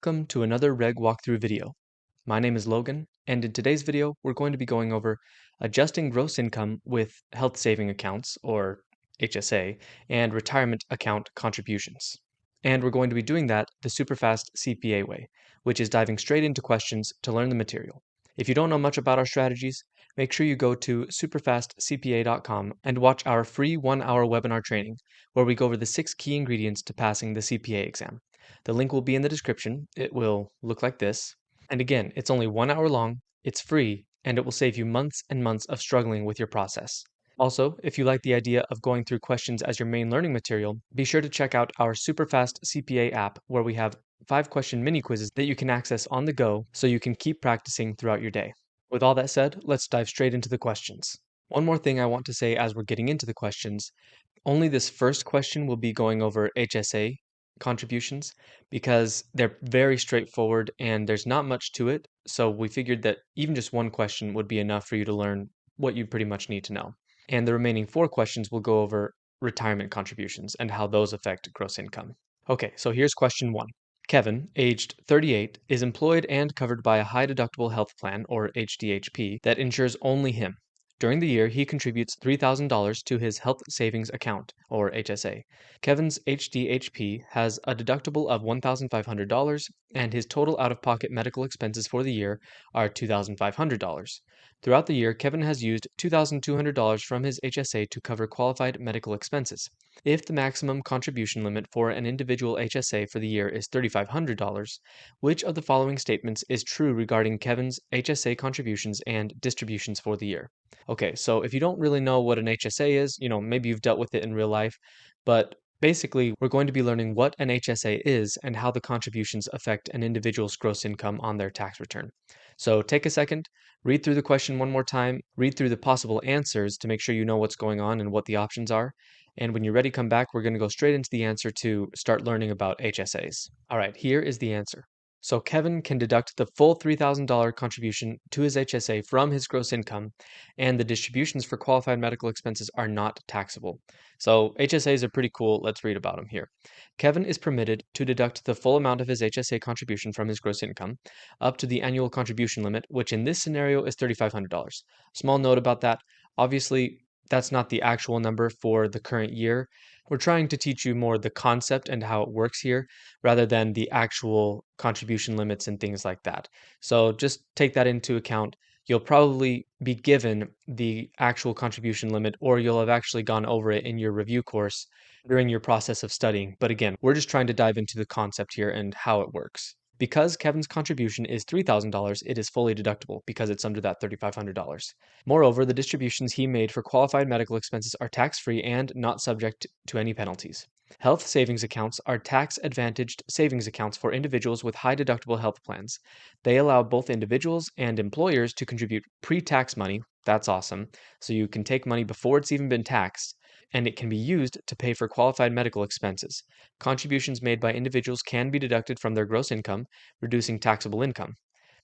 Welcome to another REG walkthrough video. My name is Logan, and in today's video, we're going to be going over adjusting gross income with health saving accounts, or HSA, and retirement account contributions. And we're going to be doing that the SuperfastCPA CPA way, which is diving straight into questions to learn the material. If you don't know much about our strategies, make sure you go to SuperfastCPA.com and watch our free 1-hour webinar training, where we go over the 6 key ingredients to passing the CPA exam. The link will be in the description. It will look like this. And again, it's only 1 hour long, it's free, and it will save you months and months of struggling with your process. Also, if you like the idea of going through questions as your main learning material, be sure to check out our Superfast CPA app, where we have 5-question mini quizzes that you can access on the go so you can keep practicing throughout your day. With all that said, let's dive straight into the questions. One more thing I want to say as we're getting into the questions: only this first question will be going over HSA contributions because they're very straightforward and there's not much to it. So we figured that even just one question would be enough for you to learn what you pretty much need to know. And the remaining 4 questions will go over retirement contributions and how those affect gross income. Okay, so here's question 1. Kevin, aged 38, is employed and covered by a high deductible health plan, or HDHP, that insures only him. During the year, he contributes $3,000 to his health savings account, or HSA. Kevin's HDHP has a deductible of $1,500, and his total out-of-pocket medical expenses for the year are $2,500. Throughout the year, Kevin has used $2,200 from his HSA to cover qualified medical expenses. If the maximum contribution limit for an individual HSA for the year is $3,500, which of the following statements is true regarding Kevin's HSA contributions and distributions for the year? Okay, so if you don't really know what an HSA is, maybe you've dealt with it in real life, but basically, we're going to be learning what an HSA is and how the contributions affect an individual's gross income on their tax return. So take a second, read through the question one more time, read through the possible answers to make sure you know what's going on and what the options are. And when you're ready, come back. We're going to go straight into the answer to start learning about HSAs. All right, here is the answer. So Kevin can deduct the full $3,000 contribution to his HSA from his gross income, and the distributions for qualified medical expenses are not taxable. So HSAs are pretty cool. Let's read about them here. Kevin is permitted to deduct the full amount of his HSA contribution from his gross income, up to the annual contribution limit, which in this scenario is $3,500. Small note about that. Obviously, that's not the actual number for the current year. We're trying to teach you more the concept and how it works here, rather than the actual contribution limits and things like that. So just take that into account. You'll probably be given the actual contribution limit, or you'll have actually gone over it in your review course during your process of studying. But again, we're just trying to dive into the concept here and how it works. Because Kevin's contribution is $3,000, it is fully deductible because it's under that $3,500. Moreover, the distributions he made for qualified medical expenses are tax-free and not subject to any penalties. Health savings accounts are tax-advantaged savings accounts for individuals with high deductible health plans. They allow both individuals and employers to contribute pre-tax money. That's awesome. So you can take money before it's even been taxed, and it can be used to pay for qualified medical expenses. Contributions made by individuals can be deducted from their gross income, reducing taxable income.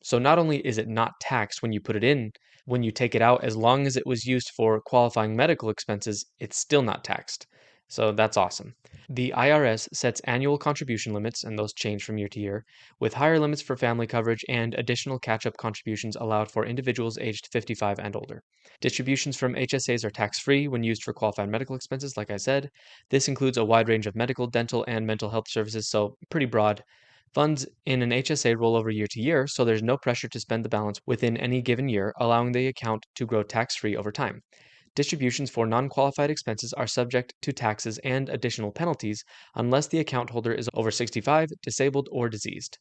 So not only is it not taxed when you put it in, when you take it out, as long as it was used for qualifying medical expenses, it's still not taxed. So that's awesome. The IRS sets annual contribution limits, and those change from year to year, with higher limits for family coverage and additional catch-up contributions allowed for individuals aged 55 and older. Distributions from HSAs are tax-free when used for qualified medical expenses, like I said. This includes a wide range of medical, dental, and mental health services, so pretty broad. Funds in an HSA roll over year to year, so there's no pressure to spend the balance within any given year, allowing the account to grow tax-free over time. Distributions for non-qualified expenses are subject to taxes and additional penalties unless the account holder is over 65, disabled, or diseased.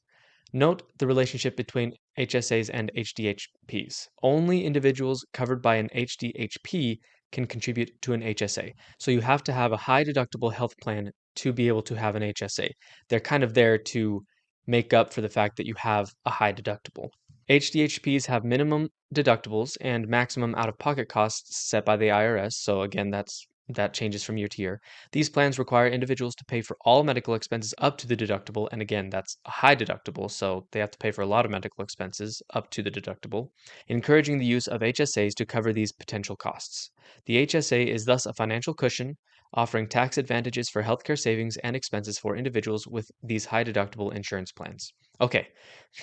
Note the relationship between HSAs and HDHPs. Only individuals covered by an HDHP can contribute to an HSA. So you have to have a high deductible health plan to be able to have an HSA. They're kind of there to make up for the fact that you have a high deductible. HDHPs have minimum deductibles and maximum out-of-pocket costs set by the IRS. So again, that changes from year to year. These plans require individuals to pay for all medical expenses up to the deductible, and again, that's a high deductible, so they have to pay for a lot of medical expenses up to the deductible, encouraging the use of HSAs to cover these potential costs. The HSA is thus a financial cushion, offering tax advantages for healthcare savings and expenses for individuals with these high deductible insurance plans. Okay,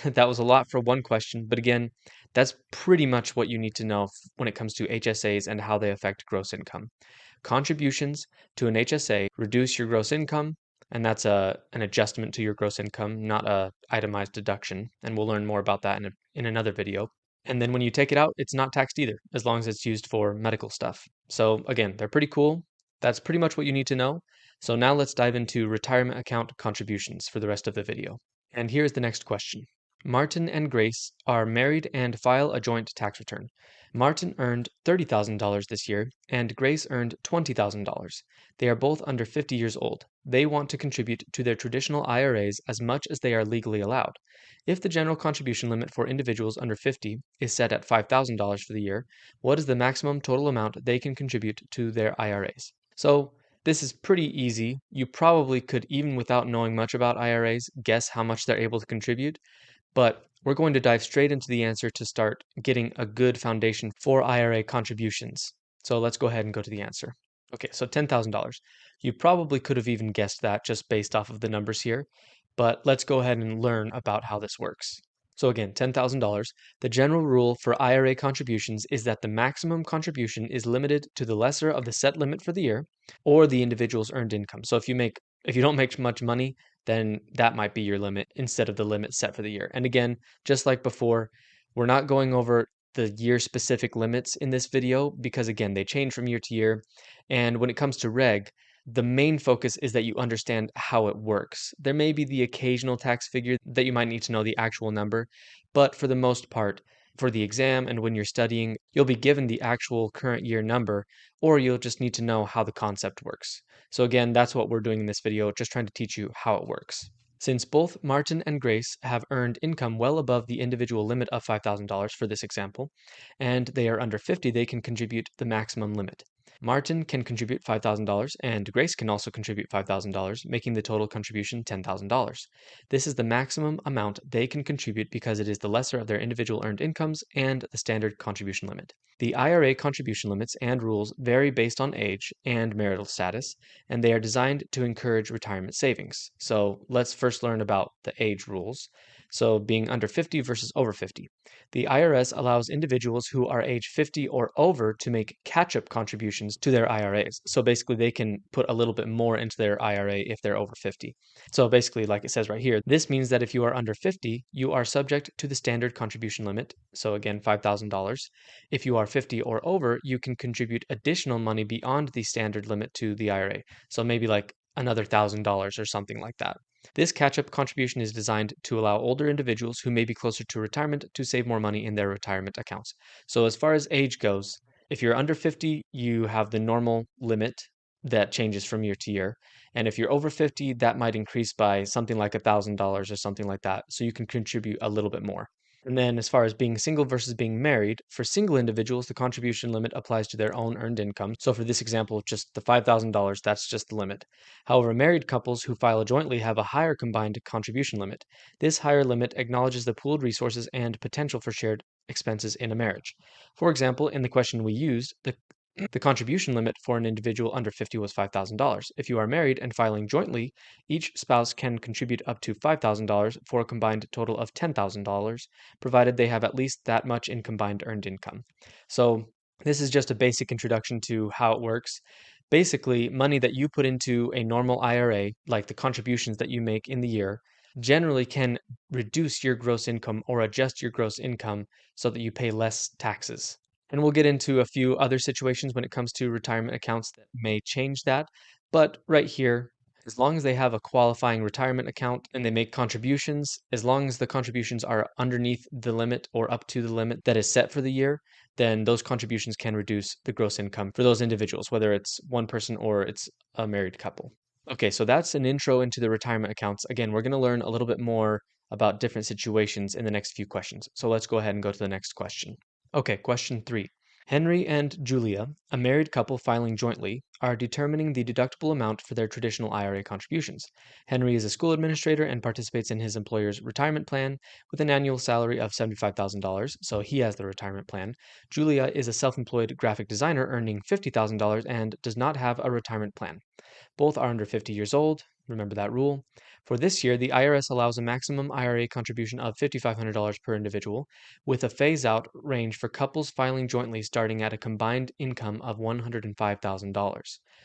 that was a lot for one question, but again, that's pretty much what you need to know when it comes to HSAs and how they affect gross income. Contributions to an HSA reduce your gross income, and that's an adjustment to your gross income, not a itemized deduction. And we'll learn more about that in another video. And then when you take it out, it's not taxed either, as long as it's used for medical stuff. So again, they're pretty cool. That's pretty much what you need to know. So now let's dive into retirement account contributions for the rest of the video. And here's the next question. Martin and Grace are married and file a joint tax return. Martin earned $30,000 this year, and Grace earned $20,000. They are both under 50 years old. They want to contribute to their traditional IRAs as much as they are legally allowed. If the general contribution limit for individuals under 50 is set at $5,000 for the year, what is the maximum total amount they can contribute to their IRAs? So, this is pretty easy. You probably could, even without knowing much about IRAs, guess how much they're able to contribute. But we're going to dive straight into the answer to start getting a good foundation for IRA contributions. So let's go ahead and go to the answer. Okay, so $10,000. You probably could have even guessed that just based off of the numbers here, but let's go ahead and learn about how this works. So again, $10,000. The general rule for IRA contributions is that the maximum contribution is limited to the lesser of the set limit for the year or the individual's earned income. So if you don't make much money, then that might be your limit instead of the limit set for the year. And again, just like before, we're not going over the year specific limits in this video because again, they change from year to year. And when it comes to reg, the main focus is that you understand how it works. There may be the occasional tax figure that you might need to know the actual number, but for the most part, for the exam and when you're studying, you'll be given the actual current year number, or you'll just need to know how the concept works. So again, that's what we're doing in this video, just trying to teach you how it works. Since both Martin and Grace have earned income well above the individual limit of $5,000 for this example, and they are under 50, they can contribute the maximum limit. Martin can contribute $5,000 and Grace can also contribute $5,000, making the total contribution $10,000. This is the maximum amount they can contribute because it is the lesser of their individual earned incomes and the standard contribution limit. The IRA contribution limits and rules vary based on age and marital status, and they are designed to encourage retirement savings. So let's first learn about the age rules. So being under 50 versus over 50. The IRS allows individuals who are age 50 or over to make catch-up contributions to their IRAs. So basically they can put a little bit more into their IRA if they're over 50. So basically, like it says right here, this means that if you are under 50, you are subject to the standard contribution limit. So again, $5,000. If you are 50 or over, you can contribute additional money beyond the standard limit to the IRA. So maybe like another $1,000 or something like that. This catch-up contribution is designed to allow older individuals who may be closer to retirement to save more money in their retirement accounts. So as far as age goes, if you're under 50, you have the normal limit that changes from year to year. And if you're over 50, that might increase by something like $1,000 or something like that. So you can contribute a little bit more. And then as far as being single versus being married, for single individuals, the contribution limit applies to their own earned income. So for this example, just the $5,000, that's just the limit. However, married couples who file jointly have a higher combined contribution limit. This higher limit acknowledges the pooled resources and potential for shared expenses in a marriage. For example, in the question we used, the contribution limit for an individual under 50 was $5,000. If you are married and filing jointly, each spouse can contribute up to $5,000 for a combined total of $10,000, provided they have at least that much in combined earned income. So this is just a basic introduction to how it works. Basically, money that you put into a normal IRA, like the contributions that you make in the year, generally can reduce your gross income or adjust your gross income so that you pay less taxes. And we'll get into a few other situations when it comes to retirement accounts that may change that. But right here, as long as they have a qualifying retirement account and they make contributions, as long as the contributions are underneath the limit or up to the limit that is set for the year, then those contributions can reduce the gross income for those individuals, whether it's one person or it's a married couple. Okay, so that's an intro into the retirement accounts. Again, we're going to learn a little bit more about different situations in the next few questions. So let's go ahead and go to the next question. Okay, question 3. Henry and Julia, a married couple filing jointly, are determining the deductible amount for their traditional IRA contributions. Henry is a school administrator and participates in his employer's retirement plan with an annual salary of $75,000, so he has the retirement plan. Julia is a self-employed graphic designer earning $50,000 and does not have a retirement plan. Both are under 50 years old. Remember that rule. For this year, the IRS allows a maximum IRA contribution of $5,500 per individual, with a phase-out range for couples filing jointly starting at a combined income of $105,000.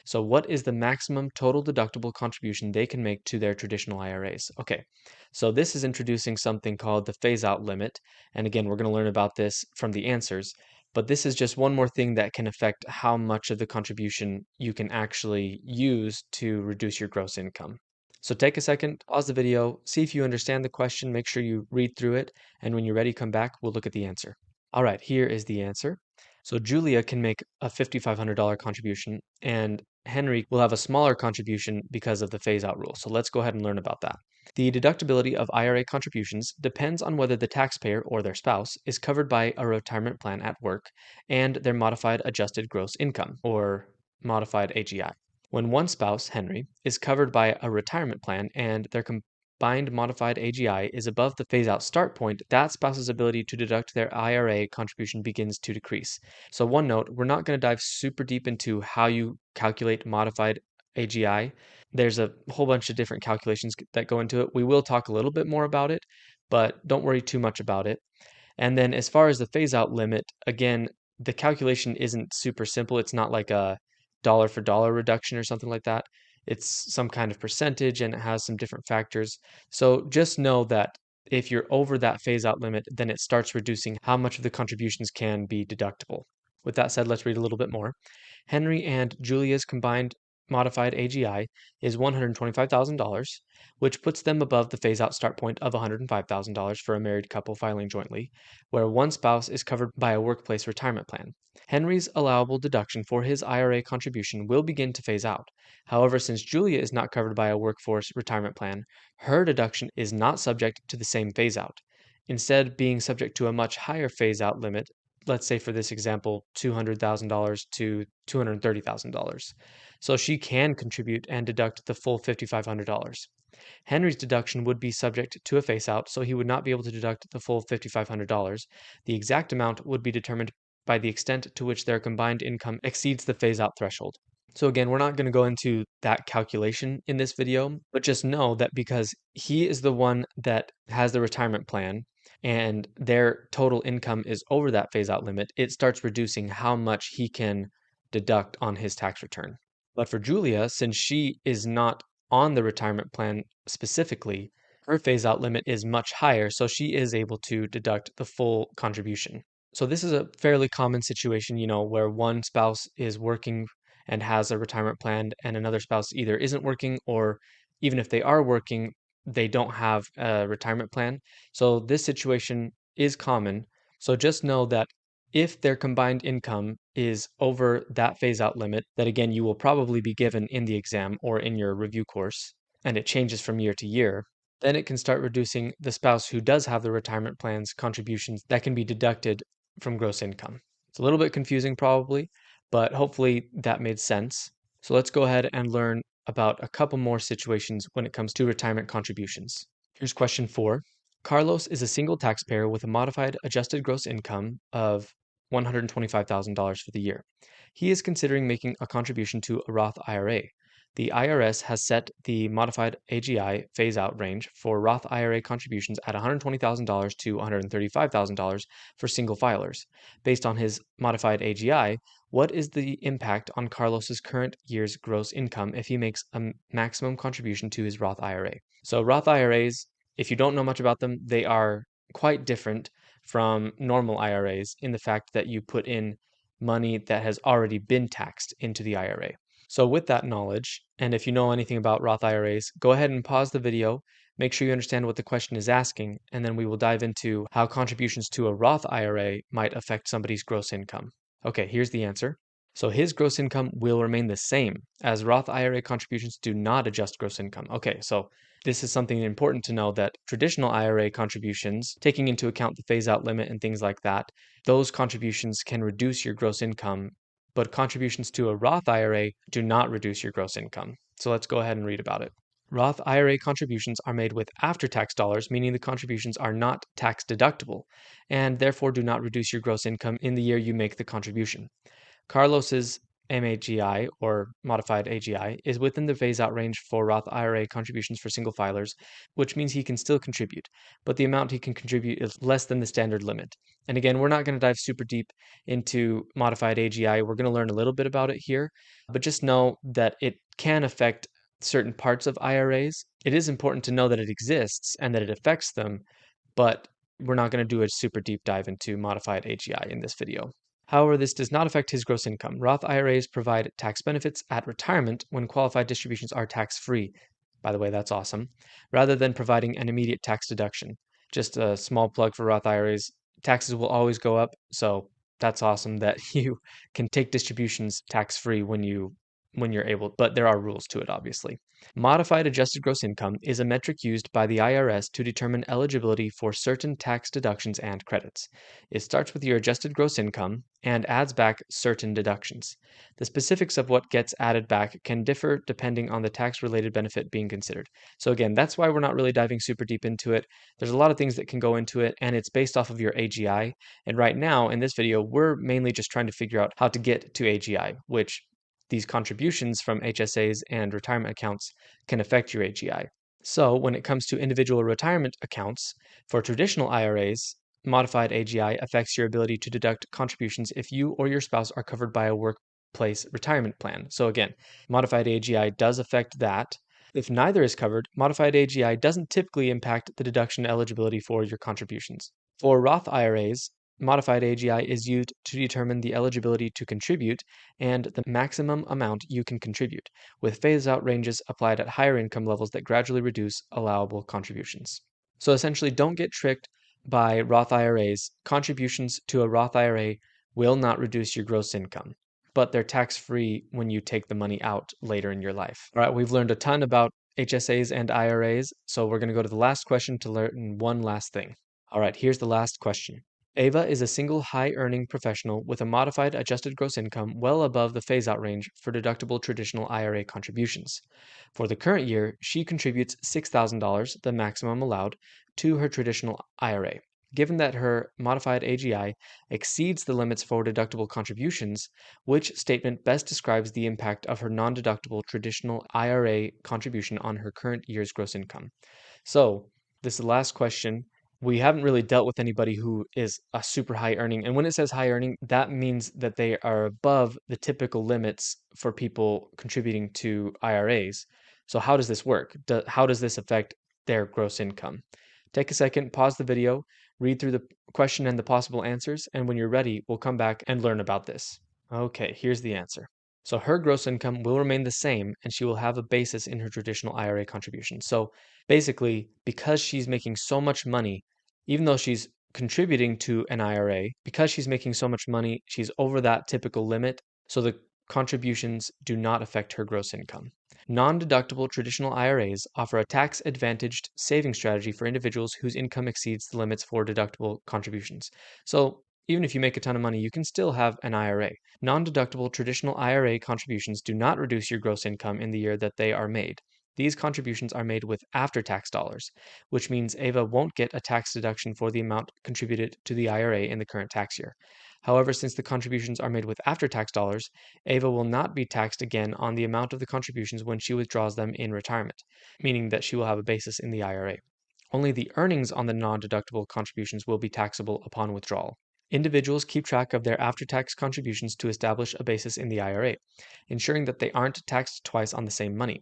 So what is the maximum total deductible contribution they can make to their traditional IRAs? Okay, so this is introducing something called the phase-out limit. And again, we're going to learn about this from the answers. But this is just one more thing that can affect how much of the contribution you can actually use to reduce your gross income. So take a second, pause the video, see if you understand the question, make sure you read through it, and when you're ready, come back, we'll look at the answer. All right, here is the answer. So Julia can make a $5,500 contribution, and Henry will have a smaller contribution because of the phase-out rule. So let's go ahead and learn about that. The deductibility of IRA contributions depends on whether the taxpayer or their spouse is covered by a retirement plan at work and their modified adjusted gross income, or modified AGI. When one spouse, Henry, is covered by a retirement plan and their combined modified AGI is above the phase-out start point, that spouse's ability to deduct their IRA contribution begins to decrease. So one note, we're not going to dive super deep into how you calculate modified AGI. There's a whole bunch of different calculations that go into it. We will talk a little bit more about it, but don't worry too much about it. And then as far as the phase out limit, again, the calculation isn't super simple. It's not like a dollar for dollar reduction or something like that. It's some kind of percentage and it has some different factors. So just know that if you're over that phase out limit, then it starts reducing how much of the contributions can be deductible. With that said, let's read a little bit more. Henry and Julia's combined modified AGI is $125,000, which puts them above the phase-out start point of $105,000 for a married couple filing jointly, where one spouse is covered by a workplace retirement plan. Henry's allowable deduction for his IRA contribution will begin to phase out. However, since Julia is not covered by a workforce retirement plan, her deduction is not subject to the same phase-out, instead being subject to a much higher phase-out limit, let's say for this example, $200,000 to $230,000. So she can contribute and deduct the full $5,500. Henry's deduction would be subject to a face out, so he would not be able to deduct the full $5,500. The exact amount would be determined by the extent to which their combined income exceeds the phase out threshold. So again, we're not going to go into that calculation in this video, but just know that because he is the one that has the retirement plan and their total income is over that phase out limit, it starts reducing how much he can deduct on his tax return. But for Julia, since she is not on the retirement plan specifically, her phase out limit is much higher, so she is able to deduct the full contribution. So this is a fairly common situation, where one spouse is working and has a retirement plan and another spouse either isn't working or even if they are working, they don't have a retirement plan. So this situation is common. So just know that if their combined income is over that phase out limit, that again, you will probably be given in the exam or in your review course, and it changes from year to year, then it can start reducing the spouse who does have the retirement plan's contributions that can be deducted from gross income. It's a little bit confusing probably, but hopefully that made sense. So let's go ahead and learn about a couple more situations when it comes to retirement contributions. Here's question 4. Carlos is a single taxpayer with a modified adjusted gross income of $125,000 for the year. He is considering making a contribution to a Roth IRA. The IRS has set the modified AGI phase-out range for Roth IRA contributions at $120,000 to $135,000 for single filers. Based on his modified AGI, what is the impact on Carlos's current year's gross income if he makes a maximum contribution to his Roth IRA? So Roth IRAs, if you don't know much about them, they are quite different from normal IRAs in the fact that you put in money that has already been taxed into the IRA. So with that knowledge, and if you know anything about Roth IRAs, go ahead and pause the video, make sure you understand what the question is asking, and then we will dive into how contributions to a Roth IRA might affect somebody's gross income. Okay, here's the answer. So his gross income will remain the same, as Roth IRA contributions do not adjust gross income. Okay, so this is something important to know, that traditional IRA contributions, taking into account the phase out limit and things like that, those contributions can reduce your gross income, but contributions to a Roth IRA do not reduce your gross income. So let's go ahead and read about it. Roth IRA contributions are made with after-tax dollars, meaning the contributions are not tax deductible, and therefore do not reduce your gross income in the year you make the contribution. Carlos's MAGI, or modified AGI, is within the phase-out range for Roth IRA contributions for single filers, which means he can still contribute, but the amount he can contribute is less than the standard limit. And again, we're not going to dive super deep into modified AGI. We're going to learn a little bit about it here, but just know that it can affect certain parts of IRAs. It is important to know that it exists and that it affects them, but we're not going to do a super deep dive into modified AGI in this video. However, this does not affect his gross income. Roth IRAs provide tax benefits at retirement when qualified distributions are tax-free. By the way, that's awesome. Rather than providing an immediate tax deduction. Just a small plug for Roth IRAs. Taxes will always go up, so that's awesome that you can take distributions tax-free when you're able, but there are rules to it, obviously. Modified adjusted gross income is a metric used by the IRS to determine eligibility for certain tax deductions and credits. It starts with your adjusted gross income and adds back certain deductions. The specifics of what gets added back can differ depending on the tax-related benefit being considered. So again, that's why we're not really diving super deep into it. There's a lot of things that can go into it, and it's based off of your AGI. And right now, in this video, we're mainly just trying to figure out how to get to AGI, which these contributions from HSAs and retirement accounts can affect your AGI. So when it comes to individual retirement accounts, for traditional IRAs, modified AGI affects your ability to deduct contributions if you or your spouse are covered by a workplace retirement plan. So again, modified AGI does affect that. If neither is covered, modified AGI doesn't typically impact the deduction eligibility for your contributions. For Roth IRAs, modified AGI is used to determine the eligibility to contribute and the maximum amount you can contribute, with phase-out ranges applied at higher income levels that gradually reduce allowable contributions. So essentially, don't get tricked by Roth IRAs. Contributions to a Roth IRA will not reduce your gross income, but they're tax-free when you take the money out later in your life. All right, we've learned a ton about HSAs and IRAs, so we're going to go to the last question to learn one last thing. All right, here's the last question. Ava is a single high-earning professional with a modified adjusted gross income well above the phase-out range for deductible traditional IRA contributions. For the current year, she contributes $6,000, the maximum allowed, to her traditional IRA. Given that her modified AGI exceeds the limits for deductible contributions, which statement best describes the impact of her non-deductible traditional IRA contribution on her current year's gross income? So, this is the last question. We haven't really dealt with anybody who is a super high earning. And when it says high earning, that means that they are above the typical limits for people contributing to IRAs. So how does this work? How does this affect their gross income? Take a second, pause the video, read through the question and the possible answers, and when you're ready, we'll come back and learn about this. Okay, here's the answer. So her gross income will remain the same, and she will have a basis in her traditional IRA contribution. So basically, because she's making so much money, even though she's contributing to an IRA, because she's making so much money, she's over that typical limit, so the contributions do not affect her gross income. Non-deductible traditional IRAs offer a tax-advantaged saving strategy for individuals whose income exceeds the limits for deductible contributions. So even if you make a ton of money, you can still have an IRA. Non-deductible traditional IRA contributions do not reduce your gross income in the year that they are made. These contributions are made with after-tax dollars, which means Ava won't get a tax deduction for the amount contributed to the IRA in the current tax year. However, since the contributions are made with after-tax dollars, Ava will not be taxed again on the amount of the contributions when she withdraws them in retirement, meaning that she will have a basis in the IRA. Only the earnings on the non-deductible contributions will be taxable upon withdrawal. Individuals keep track of their after-tax contributions to establish a basis in the IRA, ensuring that they aren't taxed twice on the same money.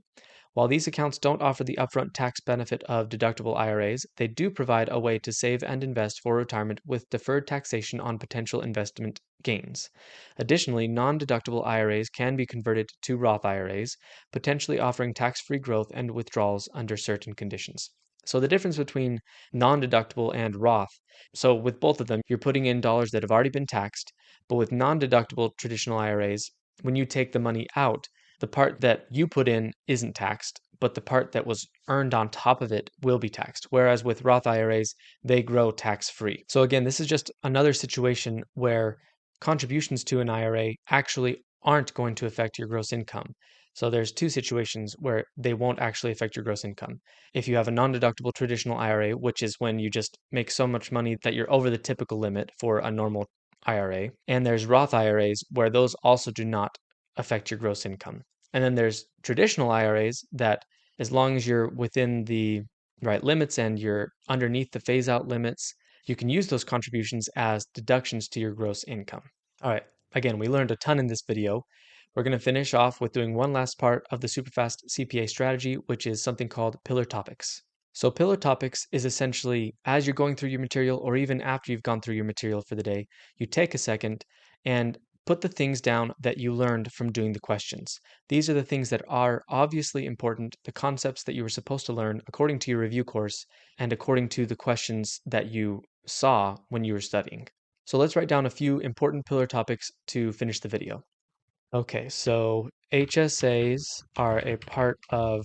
While these accounts don't offer the upfront tax benefit of deductible IRAs, they do provide a way to save and invest for retirement with deferred taxation on potential investment gains. Additionally, non-deductible IRAs can be converted to Roth IRAs, potentially offering tax-free growth and withdrawals under certain conditions. So the difference between non-deductible and Roth, so with both of them, you're putting in dollars that have already been taxed, but with non-deductible traditional IRAs, when you take the money out, the part that you put in isn't taxed, but the part that was earned on top of it will be taxed. Whereas with Roth IRAs, they grow tax-free. So again, this is just another situation where contributions to an IRA actually aren't going to affect your gross income. So there's two situations where they won't actually affect your gross income. If you have a non-deductible traditional IRA, which is when you just make so much money that you're over the typical limit for a normal IRA, and there's Roth IRAs where those also do not affect your gross income. And then there's traditional IRAs that, as long as you're within the right limits and you're underneath the phase out limits, you can use those contributions as deductions to your gross income. All right, again, we learned a ton in this video. We're going to finish off with doing one last part of the Superfast CPA strategy, which is something called pillar topics. So pillar topics is essentially as you're going through your material or even after you've gone through your material for the day, you take a second and put the things down that you learned from doing the questions. These are the things that are obviously important, the concepts that you were supposed to learn according to your review course and according to the questions that you saw when you were studying. So let's write down a few important pillar topics to finish the video. Okay, so HSAs are a part of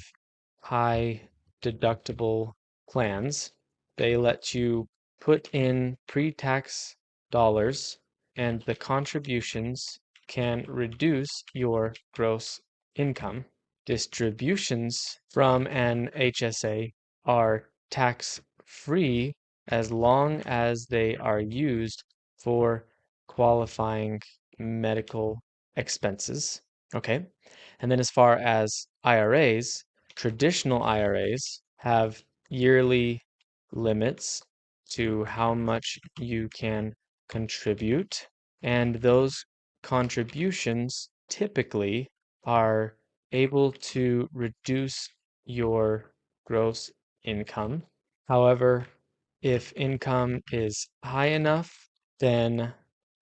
high deductible plans. They let you put in pre-tax dollars, and the contributions can reduce your gross income. Distributions from an HSA are tax-free as long as they are used for qualifying medical expenses. Okay. And then as far as IRAs, traditional IRAs have yearly limits to how much you can contribute, and those contributions typically are able to reduce your gross income. However, if income is high enough, then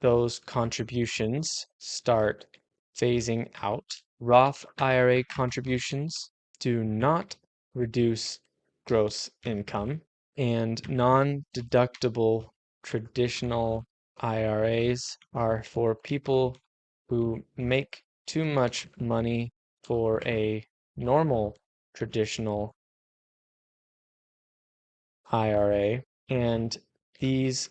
those contributions start phasing out. Roth IRA contributions do not reduce gross income, and non-deductible traditional IRAs are for people who make too much money for a normal traditional IRA, and these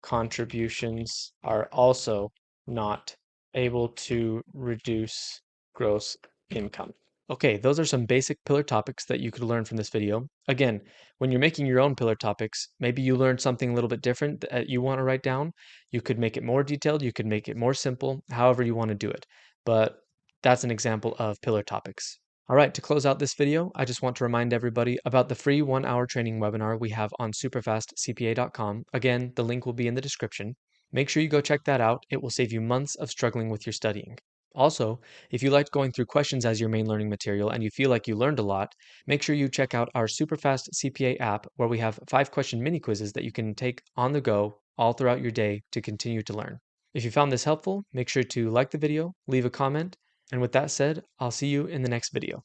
contributions are also not able to reduce gross income. Okay, those are some basic pillar topics that you could learn from this video. Again, when you're making your own pillar topics, maybe you learned something a little bit different that you want to write down. You could make it more detailed, you could make it more simple, however you want to do it. But that's an example of pillar topics. All right, to close out this video, I just want to remind everybody about the free 1-hour training webinar we have on SuperfastCPA.com. Again, the link will be in the description. Make sure you go check that out. It will save you months of struggling with your studying. Also, if you liked going through questions as your main learning material and you feel like you learned a lot, make sure you check out our Superfast CPA app, where we have 5-question mini quizzes that you can take on the go all throughout your day to continue to learn. If you found this helpful, make sure to like the video, leave a comment, and with that said, I'll see you in the next video.